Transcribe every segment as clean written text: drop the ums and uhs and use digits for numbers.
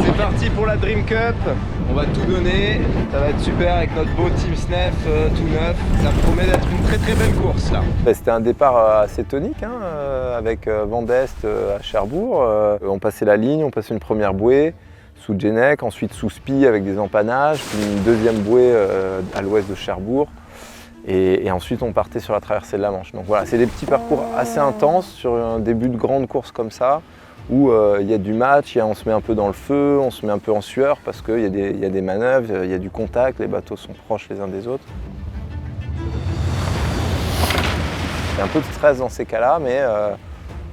C'est parti pour la Dream Cup, on va tout donner, ça va être super avec notre beau Team Snef tout neuf, ça promet d'être une très très belle course là. C'était un départ assez tonique hein, avec Vent d'Est à Cherbourg. On passait la ligne, on passait une première bouée sous Djenec, ensuite sous Spi avec des empannages, puis une deuxième bouée à l'ouest de Cherbourg. Et ensuite on partait sur la traversée de la Manche. Donc voilà, c'est des petits parcours assez intenses sur un début de grande course comme ça, où il y a du match, on se met un peu dans le feu, on se met un peu en sueur parce qu'il y a des manœuvres, il y a du contact, les bateaux sont proches les uns des autres. Il y a un peu de stress dans ces cas-là, mais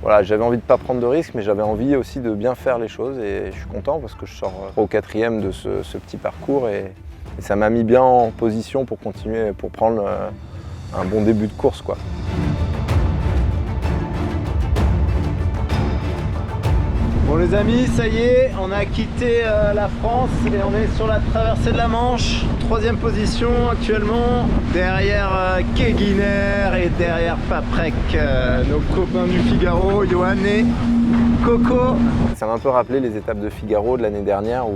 voilà, j'avais envie de ne pas prendre de risques, mais j'avais envie aussi de bien faire les choses et je suis content parce que je sors au 4e de ce petit parcours et ça m'a mis bien en position pour continuer, pour prendre un bon début de course, quoi. Bon les amis, ça y est, on a quitté la France et on est sur la traversée de la Manche. 3e position actuellement, derrière Keguiner et derrière Paprec, nos copains du Figaro, Johan et Coco. Ça m'a un peu rappelé les étapes de Figaro de l'année dernière où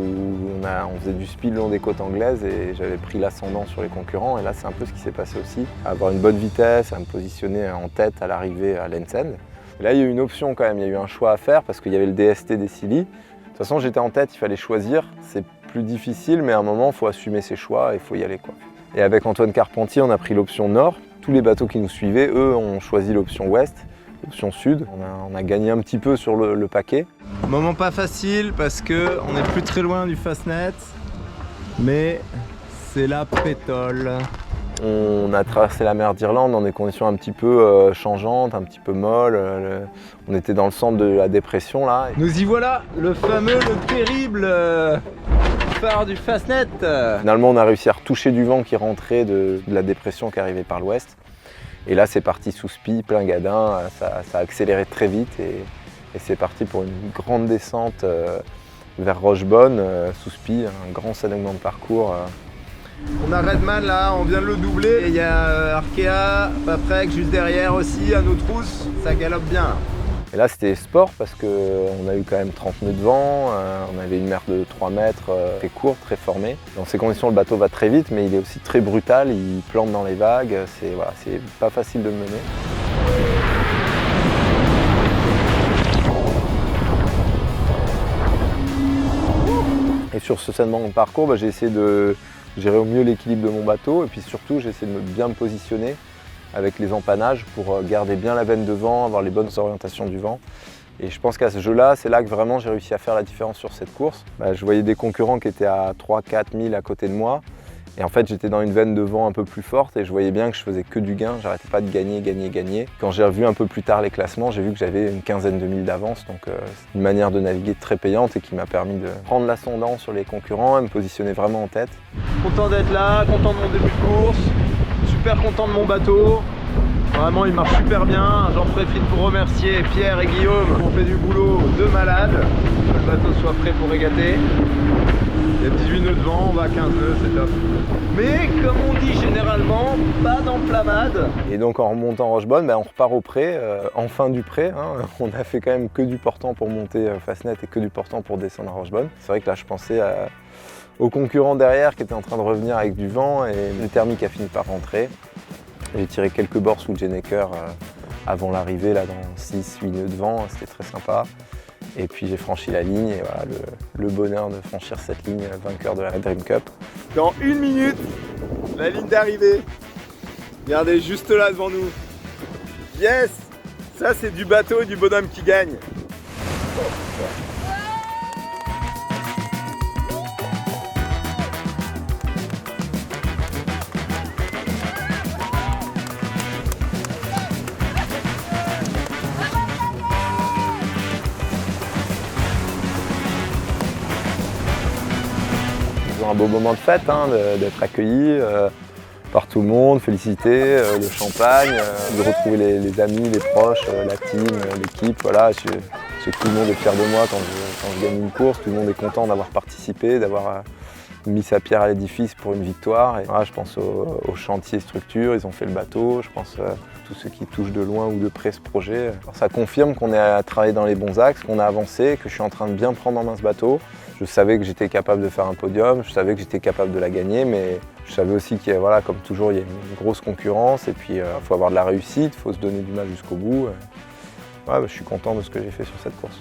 on faisait du speed le long des côtes anglaises et j'avais pris l'ascendant sur les concurrents et là c'est un peu ce qui s'est passé aussi. Avoir une bonne vitesse, à me positionner en tête à l'arrivée à Lensend. Là, il y a eu une option quand même, il y a eu un choix à faire parce qu'il y avait le DST des Scilly. De toute façon, j'étais en tête, il fallait choisir. C'est plus difficile, mais à un moment, il faut assumer ses choix et il faut y aller, quoi. Et avec Antoine Carpentier, on a pris l'option nord. Tous les bateaux qui nous suivaient, eux, ont choisi l'option ouest, l'option sud. On a gagné un petit peu sur le paquet. Moment pas facile parce qu'on n'est plus très loin du Fastnet, mais c'est la pétole. On a traversé la mer d'Irlande dans des conditions un petit peu changeantes, un petit peu molles. On était dans le centre de la dépression là. Nous y voilà, le fameux, le terrible phare du Fastnet. Finalement, on a réussi à retoucher du vent qui rentrait de la dépression qui arrivait par l'ouest. Et là, c'est parti sous Spi, plein gadin. Ça a accéléré très vite et c'est parti pour une grande descente vers Rochebonne, sous Spi, un grand segment de parcours. On a Redman là, on vient de le doubler. Et il y a Arkea, Paprec juste derrière aussi, à nos trousses. Ça galope bien. Et là c'était sport parce qu'on a eu quand même 30 nœuds de vent, on avait une mer de 3 mètres, très courte, très formée. Dans ces conditions le bateau va très vite mais il est aussi très brutal, il plante dans les vagues, c'est pas facile de le mener. Et sur ce segment de parcours, j'ai essayé de gérer au mieux l'équilibre de mon bateau et puis surtout j'ai essayé de bien me positionner avec les empannages pour garder bien la veine de vent, avoir les bonnes orientations du vent. Et je pense qu'à ce jeu-là, c'est là que vraiment j'ai réussi à faire la différence sur cette course. Je voyais des concurrents qui étaient à 3-4 000 à côté de moi. Et en fait, j'étais dans une veine de vent un peu plus forte et je voyais bien que je faisais que du gain. J'arrêtais pas de gagner. Quand j'ai revu un peu plus tard les classements, j'ai vu que j'avais une quinzaine de milles d'avance. Donc c'est une manière de naviguer très payante et qui m'a permis de prendre l'ascendant sur les concurrents et me positionner vraiment en tête. Content d'être là, content de mon début de course, super content de mon bateau. Vraiment, il marche super bien. J'en profite pour remercier Pierre et Guillaume qui ont fait du boulot de malade. Que le bateau soit prêt pour régater. Il y a 18 nœuds de vent, on va à 15 nœuds, c'est top. Mais comme on dit généralement, pas d'emplamade. Et donc en remontant Rochebonne, on repart au pré, en fin du pré. Hein. On a fait quand même que du portant pour monter Fastnet et que du portant pour descendre à Rochebonne. C'est vrai que là je pensais aux concurrents derrière qui étaient en train de revenir avec du vent et le thermique a fini par rentrer. J'ai tiré quelques bords sous Djeneker avant l'arrivée, là dans 6-8 nœuds de vent, c'était très sympa. Et puis j'ai franchi la ligne et voilà le bonheur de franchir cette ligne, vainqueur de la Dream Cup. Dans 1 minute, la ligne d'arrivée. Regardez, juste là devant nous. Yes! Ça c'est du bateau et du bonhomme qui gagne. Un beau moment de fête, hein, d'être accueilli par tout le monde, félicité, le champagne, de retrouver les amis, les proches, la team, l'équipe. Voilà, je sais que tout le monde est fier de moi quand je gagne une course, tout le monde est content d'avoir participé, d'avoir mis sa pierre à l'édifice pour une victoire. Et voilà, je pense au chantier structure, ils ont fait le bateau, je pense à tous ceux qui touchent de loin ou de près ce projet. Alors, ça confirme qu'on a travaillé dans les bons axes, qu'on a avancé, que je suis en train de bien prendre en main ce bateau. Je savais que j'étais capable de faire un podium, je savais que j'étais capable de la gagner, mais je savais aussi qu'il y a, voilà, comme toujours, il y a une grosse concurrence et puis il faut avoir de la réussite, il faut se donner du mal jusqu'au bout. Ouais, je suis content de ce que j'ai fait sur cette course.